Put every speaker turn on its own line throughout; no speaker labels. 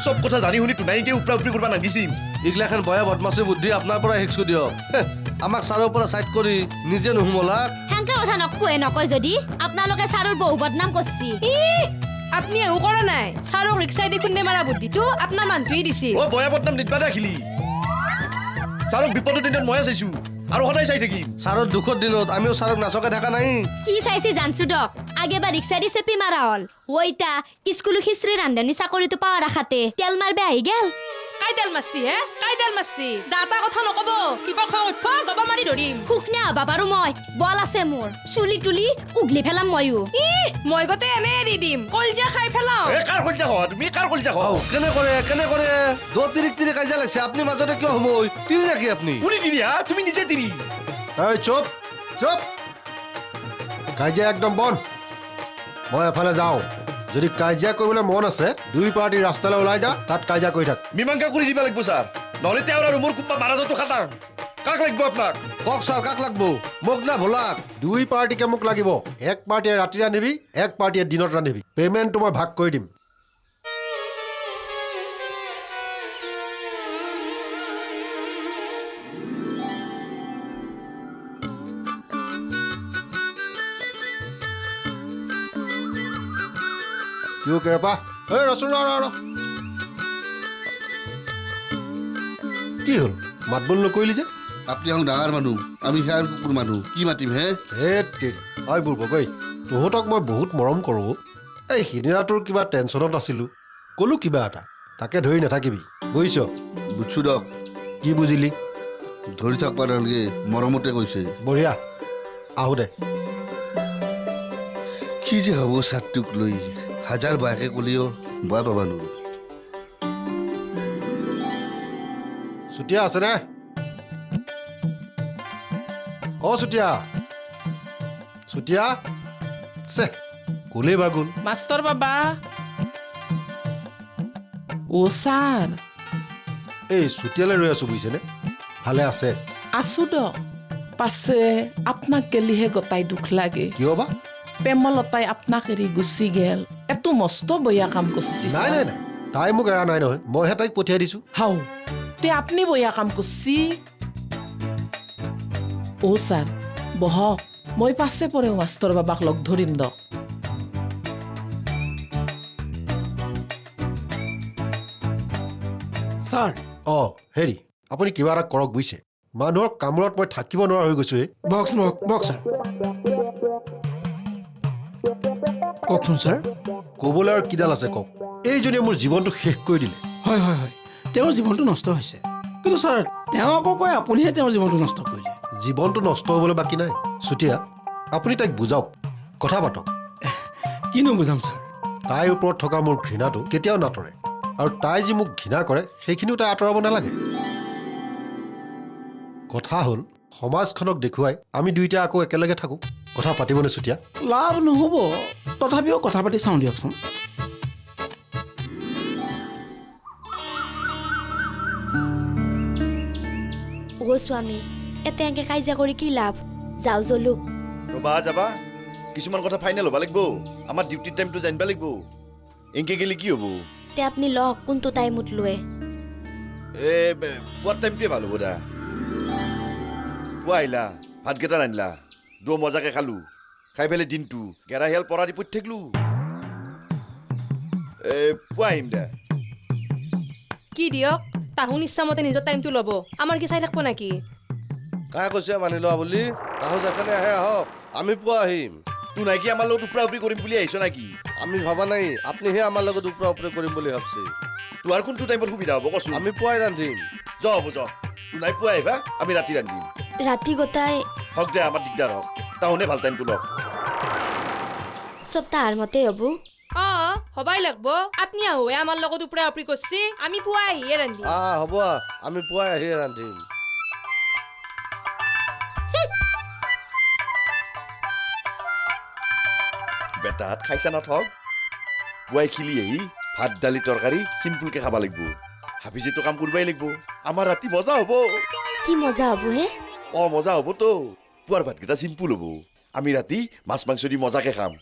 সব কথা জানি শুনি তোনাইকে উপৰা উপৰি কৰিব নাগিছিল
এইগিলাখান বয়া বদমাছি বুদ্ধি আপোনাৰ পৰা শিকছো দিয়ক আমাক ছাৰৰ পৰা চাইড কৰি নিজে নুহুমলা
হেংকা কথা নকয় যদি আপোনালোকে ছাৰৰ বহু বদনাম কৰছি
আপনি একো কৰা নাই ছাৰক ৰিক্সাই দি খুন্দে মাৰা বুদ্ধিটো আপোনাৰ মানুহটোৱে দিছে
অ বয়া বদনাম নিদবা ৰাখিলি ছাৰক বিপদৰ দিনত ময়ে চাইছো আৰু সদায় চাই থাকিম
ছাৰৰ দুখৰ দিনত আমিও ছাৰক নাচকে থকা নাই
কি চাইছি জানছো দক আগে বা ৰিক্সা দি চেপি মাৰা হল ওইতা স্কুলো খিচৰি ৰান্ধনি চাকৰিটো পাৱা ৰাখাতে তেল মাৰবে আহি গেল
কাইডাল মাৰছি হে কাইডাল মাৰছি যাতা কথা নকব কিবা খং উঠব গবা মাৰি ধৰিম
সুখনে হবা পাৰো মই বল আছে মোৰ চুলি তুলি উগলি ফেলাম ময়ো
মই গতে এনে এৰি দিম কলজা খাই ফেলাও
এ কাৰ কলিজা খোৱা তুমি কাৰ কলিজা খোৱা
কেনে কৰে দহ তিৰিক তিৰি কাজিয়া লাগছে আপুনি মাজতে কিয় সময় তিৰি নাকি আপুনি
কোনে তিৰি হা তুমি নিজে তিৰি
এই চুপ চুপ কাজিয়া একদম বন্ধ মই এফালে যাওঁ যদি কাজিয়া কৰিবলৈ মন আছে দুই পাৰ্টি ৰাস্তালৈ ওলাই যা তাত কাজিয়া কৰি থাক
মীমাংসা কৰি দিব লাগিব ছাৰ নহ'লে তেওঁৰ আৰু মোৰ কোনোবা মাৰাজতো খাটাং কাক লাগিব আপোনাক
কওক ছাৰ কাক লাগব মোক না ভোলাক
দুই পাৰ্টিকে মোক লাগিব এক পাৰ্টিয়ে ৰাতি ৰান্ধিবি এক পাৰ্টিয়ে দিনত ৰান্ধিবি পে'মেণ্টটো মই ভাগ কৰি দিম কিয় কেৰেপা এই ৰচোন ৰ কি হ'ল মাত বোল নকৰিলি যে
আপনি এখন ডাঙৰ মানুহ আমি সেয়াৰ কুকুৰ মানুহ কি মাতিম হে
হয় বুৰ্বগৈ তহঁতক মই বহুত মৰম কৰোঁ এই সিদিনাটোৰ কিবা টেনশ্যনত আছিলোঁ ক'লো কিবা এটা তাকে ধৰি নাথাকিবি বুজিছ
বুজছো দক
কি বুজিলি
ধৰি থাকব নালাগে মৰমতে কৈছে
বঢ়িয়া আহো দে
কি যে হ'ব ছাৰটোক লৈ হাজাৰ বায়েকে কলিও বয়া পাবা নোৱাৰো
চুতীয়া আছেনে চুতীয়া চুতীয়া চে ক'লেই বা গ'ল
মাষ্টৰ বাবা অ ছাৰ
এই চুতীয়ালৈ ৰৈ আছোঁ বুজিছেনে ভালে আছে
আছো দ পাছে আপোনাক গেলিহে গতাই দুখ লাগে
কিয় বা
প্ৰেমলতাই আপোনাক এৰি গুচি গেল এটো মস্ত বয়া কাম কৰছি
নাই নাই নাই তাই মোক এৰা নাই নহয় মইহে তাইক পঠিয়াই দিছোঁ
হাও তে আপুনি বয়া কাম কৰছি অ ছাৰ বহক মই পাছে পৰেও মাষ্টৰ বাবাক লগ ধৰিম দক
ছাৰ
হেৰি আপুনি কিবা এটা কৰক বুজিছে মানুহৰ কামোৰত মই থাকিব নোৱাৰা হৈ গৈছোঁ
বক ছাৰ কওকচোন ছাৰ
ক'বলৈ আৰু কিডাল আছে কওক এইজনীয়ে মোৰ জীৱনটো শেষ কৰি দিলে
হয় তেওঁৰ জীৱনটো নষ্ট হৈছে কিন্তু ছাৰ তেওঁ আকৌ কয় আপুনিহে তেওঁৰ জীৱনটো নষ্ট কৰিলে
জীৱনটো নষ্ট হ'বলৈ বাকী নাই চুতীয়া আপুনি তাইক বুজাওক কথা পাতক
কিনো বুজাম ছাৰ
তাইৰ ওপৰত থকা মোৰ ঘৃণাটো কেতিয়াও নাতৰে আৰু তাই যি মোক ঘৃণা কৰে সেইখিনিও তাই আঁতৰাব নালাগে কথা হ'ল সমাজখনক দেখুৱাই আমি দুইটা আকৌ একেলগে থাকোঁ কথা পাতিবনে চুতীয়া
লাভ নহ'ব তথাপিও কথা পাতি চাওঁ দিয়কচোন
অ স্বামী এতে এংকে কাজিয়া কৰি কি লাভ যাওঁ জলুক
ৰবা যাবা কিছুমান কথা ফাইনেল হ'ব লাগিব আমাৰ ডিউটিৰ টাইমটো জানিব লাগিব এংকে গেলি কি হ'ব
তে আপুনি লওক কোনটো টাইমত লৈ
পুৱাৰ টাইমটোৱে ভাল হ'ব দা পুৱা আহিলা ভাতকেইটা ৰান্ধিলা দৌ মজাকে খালো খাই পেলাই দিনটো গেৰা শিয়াল পৰা দি পঠি থাকিলো পুৱা আহিম দে
কি দিয়ক তাহোন ইচ্ছামতে নিজৰ টাইমটো ল'ব আমাৰ কি চাই থাকব নেকি
কাই কৈছে মানি লোৱা বুলি তাহো যেখানে আহে আহক আমি পুৱা আহিম
তোৰ নাই কি আমাৰ লগত উপৰা উপৰি কৰিম বুলি আহিছ নেকি
আমি ভবা নাই আপুনিহে আমাৰ লগত উপৰা উপৰি কৰিম বুলি ভাবছে
তোৰ কোনটো টাইমত সুবিধা হ'ব কচোন
আমি পুৱাই ৰান্ধিম
যোৱা হ'ব যোৱা তোৰ নাই পুৱা আহিবা আমি ৰাতি ৰান্ধিম
ৰাতি গোটাই
হওক দে আমাৰ দিগদাৰ হওক তাহোনে ভাল টাইমটো লওক
চব তাহাৰ মতে হ'ব
হবাই লাগব আপনি আহুৱে আমাৰ লগত উপৰা উপৰি কৰছি আমি পুৱা আহিয়ে ৰান্ধিম
হ'ব আমি পুৱাই আহি ৰান্ধিম
বেটাত খাইছা নাথক পুৱাই খিলি আহি ভাত দালি তৰকাৰী চিম্পুলকে খাব লাগিব হাফিজেতো কাম কৰিবই লাগিব আমাৰ ৰাতি মজা হ'ব
কি মজা হ'ব হে
মজা হ'বতো পুৱাৰ ভাতকেইটা চিম্পুল হ'ব আমি ৰাতি মাছ মাংস দি মজাকে খাম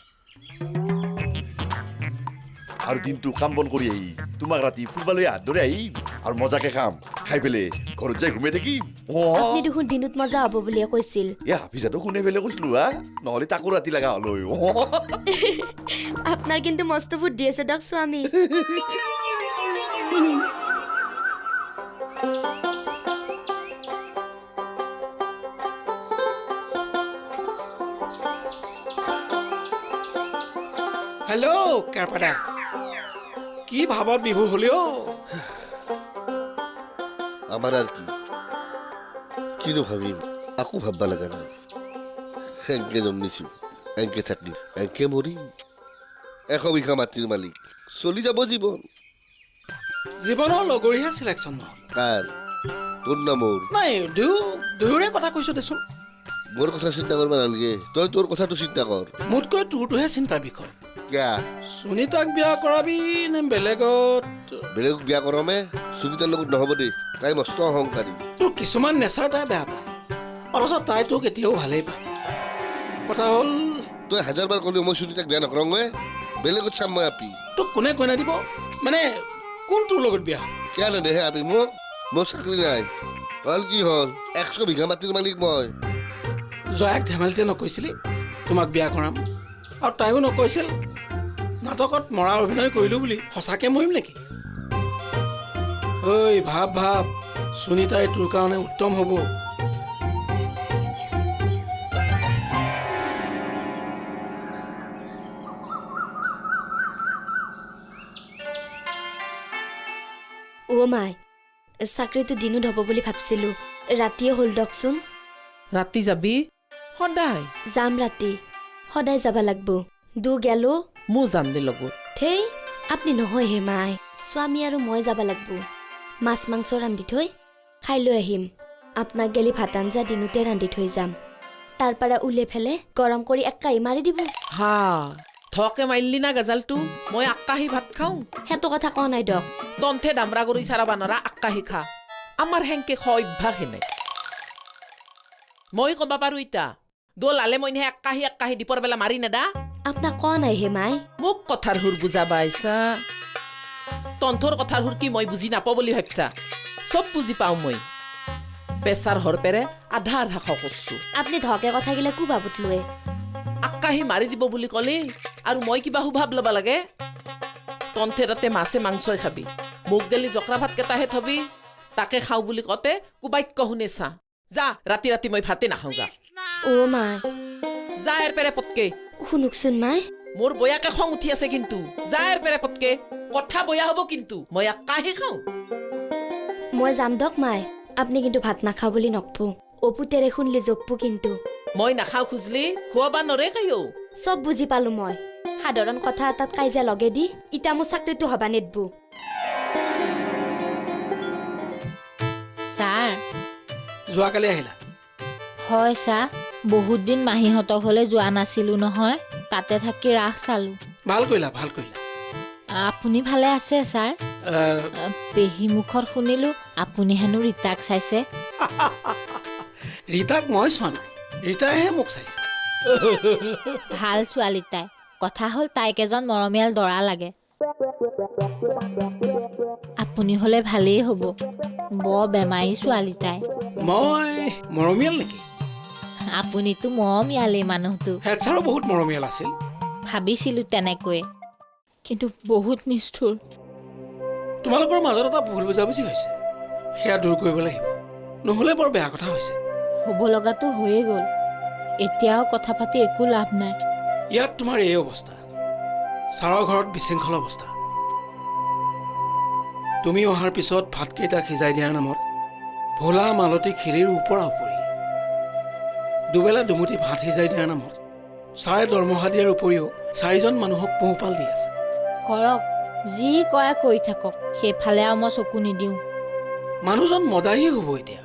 আৰু দিনটো কাম বন কৰি আহি তোমাক ৰাতি ফুৰিবলৈ হাত ধৰি আহিম আৰু মজাকে খাম খাই পেলাই ঘৰত যাই ঘুমাই থাকিম
আপুনি দেখোন দিনত মজা হ'ব বুলিয়ে কৈছিল
এ হাফিজাটো শুনে পেলাই কৈছিলো হা নহ'লে তাকো ৰাতি লগা হ'ল
আপোনাৰ কিন্তু মস্ত বুদ্ধি আছে দিয়ক স্বামী
হেল্ল' কেৰপাদা কি ভাৱত বিভোৰ হলি অ'
আমাৰ আৰু কি কিনো ভাবিম আকৌ ভাববা লগা নাই এনকে জন্মিছো এনকে থাকিম এনকে মৰিম 100 বিঘা মাটিৰ মালিক চলি যাব জীৱন
জীৱনৰ লগৰীহে চিলেকশ্যন নহ'ল
কাৰ তোৰ না মোৰ
নাই দুয়োৰে কথা কৈছো দেচোন
মোৰ কথা চিন্তা কৰিব নালাগে তই তোৰ কথাটো চিন্তা কৰ
মোতকৈ তোৰটোহে চিন্তাৰ বিষয়
কিয়া
সুনীতাক বিয়া কৰাবি নে বেলেগত
বেলেগক বিয়া কৰামে সুনীতাৰ লগত নহ'ব দেই তাই মস্ত অহংকাৰী
তোৰ কিছুমান নেচাৰ তাই বেয়া পায় অথচ তাই তোক এতিয়াও ভালেই পায় কথা হ'ল
তই 1000 বাৰ ক'লেও মই সুনীতাক বিয়া নকৰোঁ বেলেগত চাম মই আপি
তোক কোনে কৈ নাদিব মানে কোন তোৰ লগত বিয়া
কিয় নেদেহে আপি মোক মোৰ চাকৰি নাই হ'ল কি হ'ল 100 বিঘা মাটিৰ মালিক মই
জয়াক ধেমালিতে নকৈছিলি তোমাক বিয়া কৰাম আৰু তাইও নকৈছিল নাটকত মৰাৰ অভিনয় কৰিলোঁ বুলি সঁচাকৈ মৰিম নেকি ঐ ভাব সুনীতাই তোৰ কাৰণে উত্তম হ'ব
অ' মাই চাকৰিটো দিনত হ'ব বুলি ভাবছিলো ৰাতিয়ে হ'ল দিয়কচোন
ৰাতি যাবি সদায়
যাম ৰাতি সদায় যাব লাগব গেলো
মোৰ যাম দে লগত
থেই আপুনি নহয় হে মাই স্বামী আৰু মই যাব লাগব মাছ মাংস ৰান্ধি থৈ খাই লৈ আহিম আপোনাক গেলি ভাত আঞ্জা দিনতে ৰান্ধি থৈ যাম তাৰ পৰা উলিয়াই ফেলে গৰম কৰি এক কাঁহি মাৰি দিব
হা থকে মাৰিলি না গাজালটো মই আকাশী ভাত খাওঁ
সেইটো কথা কোৱা নাই দিয়ক
তন্থে দামৰা কৰি চাৰা বানৰা আকাশী খা আমাৰ হেংকে খোৱা অভ্যাস হেনে মই ক'বা পাৰো ইতা দোল আলে মইহে আকাশী দীপৰ বেলা মাৰি নেদা
আপোনাক কোৱা নাই হে মাই
মোক কথাৰ সুৰ বুজাবা আইছা তন্থৰ কথাৰ সুৰ কি মই বুজি নাপাওঁ বুলি ভাবছা চব বুজি পাওঁ মই পেচাৰ হৰপেৰে আধা খাওঁ কৰছো
আপুনি ধকে কথা গিলা কু বাবুত লৈ
আকাশী মাৰি দিব বুলি ক'লি আৰু মই কিবা সুভাৱ ল'বা লাগে তন্থে তাতে মাছে মাংসই খাবি মোক গেলি জকৰা ভাত কেইটাহে থবি তাকে খাওঁ বুলি কওঁতে কুবাক্য শুনে চা যা ৰাতি মই ভাতে নাখাওঁ যা
অ' মাই
যা এৰ পেৰে পটকে
শুনকচোন মাই
মোৰ বয়াকে খং উঠি আছে কিন্তু যা এৰ পেৰে পটকে কথা বয়া হ'ব কিন্তু মই আকাশী খাওঁ
মই যাম দক মাই আপুনি কিন্তু ভাত নাখাওঁ বুলি নকবো অপুতেৰে শুনলি জগবো কিন্তু
মই নাখাওঁ খুজলি খুৱাবা নৰে কাইও
চব বুজি পালো মই সাধাৰণ কথা এটাত কাইজা লগে দি ইটা মোৰ চাকৰিটো হবা নেদবো
ছাৰ
যোৱাকালি আহিলা
হয় ছাৰ বহুত দিন মাহীহঁতৰ ঘৰলৈ যোৱা নাছিলোঁ নহয় তাতে থাকি ৰাস চালোঁ
ভাল কৰিলা
আপুনি ভালে আছে ছাৰ পেহী মুখত শুনিলোঁ আপুনি হেনো ৰীতাক চাইছে
ৰীতাক মই চোৱা নাই ৰীতাইহে মোক চাইছে
ভাল ছোৱালী তাই কথা হ'ল তাইক এজন মৰমীয়াল দৰা লাগে আপুনি হ'লে ভালেই হ'ব বৰ বেমাৰী ছোৱালী তাই
মই মৰমীয়াল নেকি
আপুনিতো মৰমীয়ালেই মানুহটো
হেড ছাৰো বহুত মৰমীয়াল আছিল
ভাবিছিলোঁ তেনেকৈয়ে কিন্তু বহুত নিষ্ঠুৰ
তোমালোকৰ মাজত এটা ভুল বুজাবুজি হৈছে সেয়া দূৰ কৰিব লাগিব নহ'লে বৰ বেয়া কথা হৈছে
হ'ব লগাটো হৈয়ে গ'ল এতিয়াও কথা পাতি একো লাভ নাই
ইয়াত তোমাৰ এই অৱস্থা ছাৰৰ ঘৰত বিশৃংখল অৱস্থা তুমি অহাৰ পিছত ভাতকেইটা সিজাই দিয়াৰ নামত ভোলা মালতী খিৰিৰ ওপৰা উপৰি দুবেলা দুমুঠি ভাত সিজাই দিয়াৰ নামত ছাৰে দৰমহা দিয়াৰ উপৰিও 4জন মানুহক পোহপাল দি আছে
কৰক যি কয় কৈ থাকক সেইফালে আৰু মই চকু নিদিওঁ
মানুহজন মদাহী হ'ব এতিয়া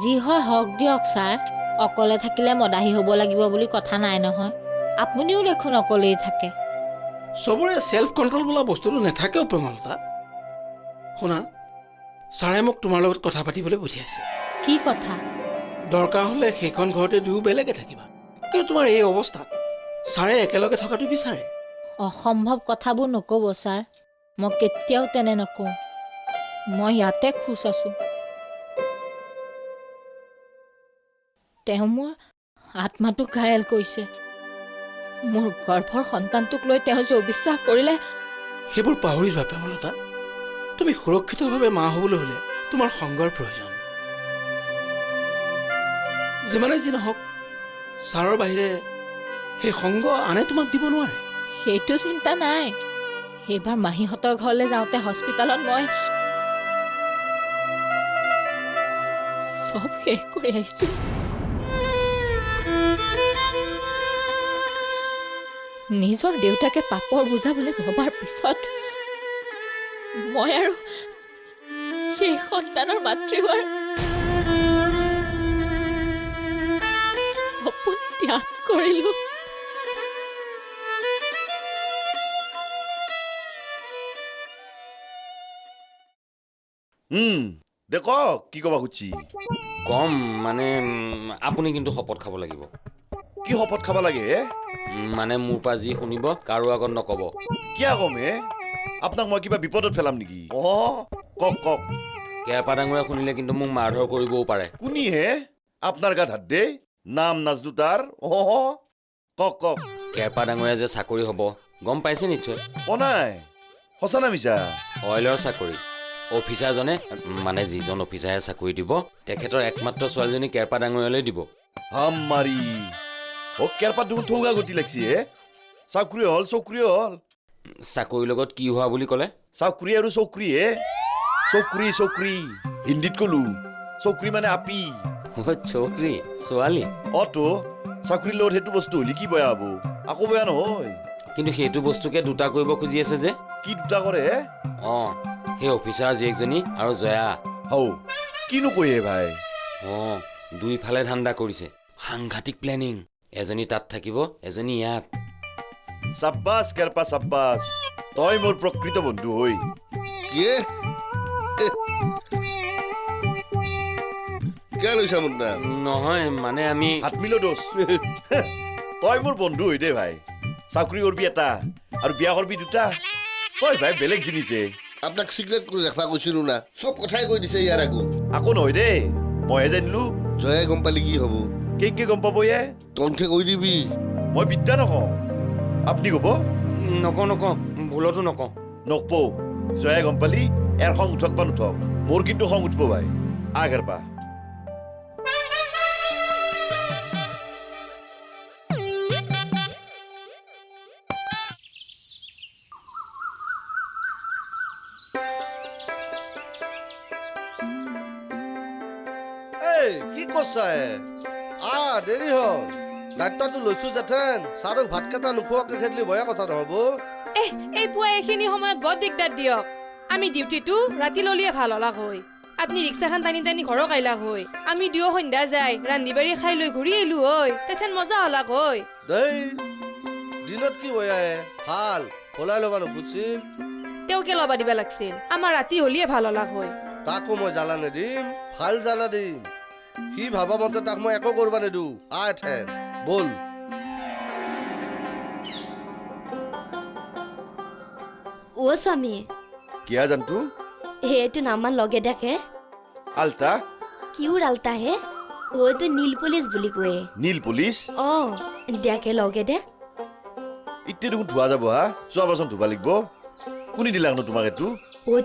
যি হয় হওক দিয়ক ছাৰ অকলে থাকিলে মদাহী হ'ব লাগিব বুলি কথা নাই নহয় আপুনিও দেখোন অকলেই থাকে
চবৰে ছেল্ফ কণ্ট্ৰল বোলা বস্তুটো নাথাকেও প্ৰেমলতা শুনা ছাৰে মোক তোমাৰ লগত কথা পাতিবলৈ পঠিয়াইছে
কি কথা
দৰকাৰ হ'লে সেইখন ঘৰতে দুয়ো বেলেগে থাকিবা কিন্তু তোমাৰ এই অৱস্থাত ছাৰে একেলগে থকাটো বিচাৰে
অসম্ভৱ কথাবোৰ নক'ব ছাৰ মই কেতিয়াও তেনে নকওঁ মই ইয়াতে খোজ আছোঁ তেওঁ মোৰ আত্মাটো ঘায়েল কৰিছে মোৰ গৰ্ভৰ সন্তানটোক লৈ তেওঁ যে অবিশ্বাস কৰিলে
সেইবোৰ পাহৰি যোৱা প্ৰেমলতা তুমি সুৰক্ষিতভাৱে মা হ'বলৈ হ'লে তোমাৰ সংগৰ প্ৰয়োজন যিমানে যি নহওক ছাৰৰ বাহিৰে সেই সংগ আনে তোমাক দিব নোৱাৰে
সেইটো চিন্তা নাই সেইবাৰ মাহীহঁতৰ ঘৰলৈ যাওঁতে হস্পিটেলত মই চব শেষ কৰি আহিছোঁ নিজৰ দেউতাকে পাপৰ বোজা বুলি ভবাৰ পিছত মই আৰু সেই সন্তানৰ মাতৃ হোৱাৰ সপোন ত্যাগ কৰিলোঁ
দে ক কি ক'বা খুজিছি
কম মানে আপুনি কিন্তু শপত খাব লাগিব
কি শপত খাব লাগে হে?
মানে মোৰ পৰা যি শুনিব কাৰো আগত নক'ব
কিয়া কম হে আপোনাক মই কিবা বিপদত পেলাম নেকি কওক কওক
কেৰপা ডাঙৰে শুনিলে কিন্তু মোক মাৰধৰ কৰিবও পাৰে
কোনি হে আপোনাৰ গাত হাত দে নাম নাজনো তাৰ কওক
কেৰপা ডাঙৰে যে চাকৰি হ'ব গম পাইছে নিশ্চয়
নাই সঁচা না মিছা
অইলৰ চাকৰি অফিচাৰজনে মানে যিজন অফিচাৰে চাকৰি দিব তেখেতৰ একমাত্ৰ ছোৱালীজনী কেৰপা ডাঙৰীয়ালৈ দিব
হাম মাৰি কেৰপাত দেখোন থৌগা গতি লাগছি হে চাকৰি হ'ল
চাকৰিৰ লগত কি হোৱা বুলি ক'লে
চাকৰি আৰু চকৰি হে চকৰি হিন্দীত কলো চকৰি মানে আপি
চকৰি ছোৱালী
তো চাকৰিৰ লগত সেইটো বস্তু হ'লে কি বেয়া হ'ব আকৌ বেয়া নহয়
কিন্তু সেইটো বস্তুকে দুটা কৰিব খুজি আছে যে
কি দুটা কৰে
অঁ সেই অফিচাৰ জীয়েকজনী আৰু জয়া
কিনো কৈ হে ভাই
অঁ দুইফালে ধান্দা কৰিছে সাংঘাতিক প্লেনিং এজনী তাত থাকিব এজনী ইয়াত
চাব্বাছ কেৰপা চাব্বাছ তই মোৰ প্ৰকৃত বন্ধু হৈ
কিয়ে কিয় লৈছা মোৰ নাম
নহয় মানে আমি
হাত মিলো দোষ তই মোৰ বন্ধু হৈ দে ভাই চাকৰি কৰবি এটা আৰু বিয়া কৰবি দুটা তই ভাই বেলেগ জিনিছে
আপোনাক চিক্ৰেট কৰি ৰাখবা কৈছিলো না চব কথাই কৈ দিছে ইয়াৰ আগত
আকৌ নহয় দেই মইহে জানিলো
জয়ে গম পালে কি হ'ব
কেনেকে গম পাব ইয়ে
তন্থে কৈ দিবি
মই বিদ্যা নকওঁ আপুনি ক'ব
নকওঁ ভুলতো নকওঁ
নকপো জয়ে গম পালি এৰ খং উঠক বা নুঠক মোৰ কিন্তু খং উঠব ভাই আগেৰপা
কি কৈছা দেৰি হ'ল দায়িত্বটো লৈছো জেঠেন ছাৰক ভাতকেইটা নোখোৱাকে খেদিলে বেয়া কথা নহ'ব
এই পুৱা এইখিনি সময়ত বৰ দিগদাৰ দিয়ক আমি ডিউটিটো ৰাতি ললিয়ে ভাল হলাক হৈ আপুনি ৰিক্সাখন টানি ঘৰক আহিলাক হৈ আমি দিও সন্ধ্যা যাই ৰান্ধি বাঢ়ি খাই লৈ ঘূৰি আহিলো হৈ তেথেন মজা হলাক হৈ
দেই দিনত কি বয়াই ভাল হলাই ল'বা নোখোজছিল
তেওঁকে ল'বা দিবা লাগছিল আমাৰ ৰাতি হলিয়ে ভাল হলাক হৈ
তাকো মই জ্বালা নিদিম ভাল জ্বালা দিম সি ভাবা মতে তাক মই একো কৰবা নিদো এঠেন বল
স্বামী
কিয়া জানতো
সেইটো নামান লগে দেখে
আলতা
কিউৰ আলতা হে তো নীল পুলিচ বুলি কয়ে
নীল পুলিচ
দেখে লগে দেখ
ইত্যে দেখোন ধোৱা যাব হা যোৱাবাচোন ধুবা লাগিব কোনে দিলাক ন তোমাক এইটো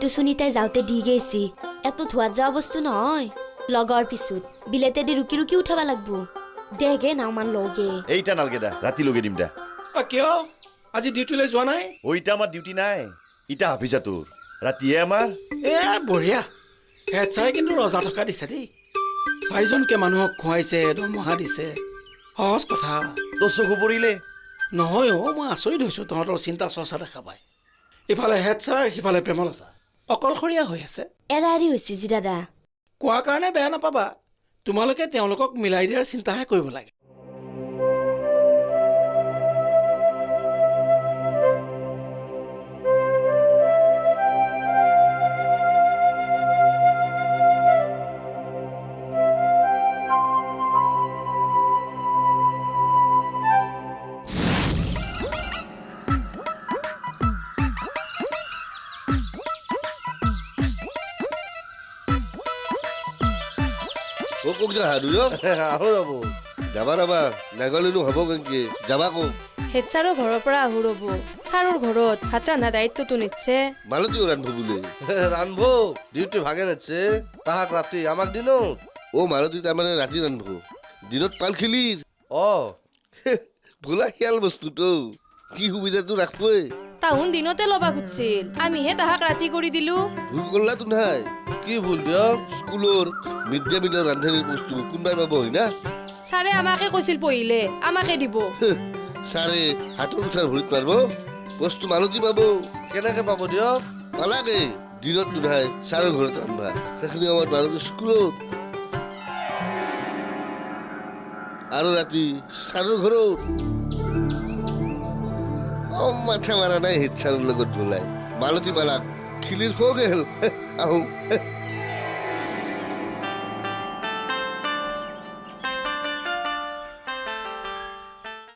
তো সুনীতাই যাওঁতে দি গেছি এত ধোৱাত যোৱা বস্তু নহয় লগৰ পিছত বিলেতে দি ৰুকি উঠাবা লাগবো দেগে নামান লগে
এইটা নালগে দা ৰাতি লগে দিম দা
কিয় আজি ডিউটিলৈ যোৱা নাই
ইটা আমাৰ ডিউটি নাই ইটা হাফিজা তোৰ ৰাতিহে আমাৰ
বঢ়িয়া হেড ছাৰে কিন্তু ৰজা থকা দিছে দেই 4জনকে মানুহক খুৱাইছে দৰমহা দিছে সহজ কথা
তোৰ চকু পৰিলে
নহয় মই আচৰিত হৈছোঁ তহঁতৰ চিন্তা চৰ্চা দেখা পাই ইফালে হেড ছাৰ সিফালে প্ৰেমলতা অকলশৰীয়া হৈ আছে
এৰা এৰি হৈছে জি দাদা
কোৱাৰ কাৰণে বেয়া নাপাবা তোমালোকে তেওঁলোকক মিলাই দিয়াৰ চিন্তাহে কৰিব লাগে
কক যা হাৰু
আহো ৰ'ব
যাবা ৰবা নাগলেনো হ'ব কেনেকে যাবা কক
হেড ছাৰৰ ঘৰৰ পৰা আহো ৰ'ব ছাৰৰ ঘৰত ভাত ৰন্ধা দায়িত্বটো নিচ্ছে
মালতীও ৰান্ধব বোলে
ৰান্ধব ডিউটি ভাগে নেছে তাহাক ৰাতি আমাক দিনত
অ মালতী তাৰমানে ৰাতি ৰান্ধব দিনত পাল খেলিৰ
অ
ভোলা শিয়াল বস্তুটো কি সুবিধাটো ৰাখবই
তাহুন দিনতে ল'বা খুজিছিল আমিহে তাহাক ৰাতি কৰি দিলো
ভুল কৰলাতো নাই
কি ভুল দিয়ক
স্কুলৰ মিড ডে মিলৰ ৰান্ধনীৰ বস্তু কোনোবাই পাব হয় না
ছাৰে আমাকে কৈছিল পঢ়িলে আমাকে দিব
ছাৰে হাতৰ উঠাৰ ভৰিত মাৰিব বস্তু মালতী পাব
কেনেকে পাব দিয়ক
পালাকে দিনত নোধাই ছাৰৰ ঘৰত ৰান্ধবা সেইখিনি সময়ত মালতী স্কুলত আৰু ৰাতি ছাৰৰ ঘৰত মাথা মাৰা নাই হেড ছাৰৰ লগত বোলাই মালতী পালাক খিলিৰ ফো গেল আহো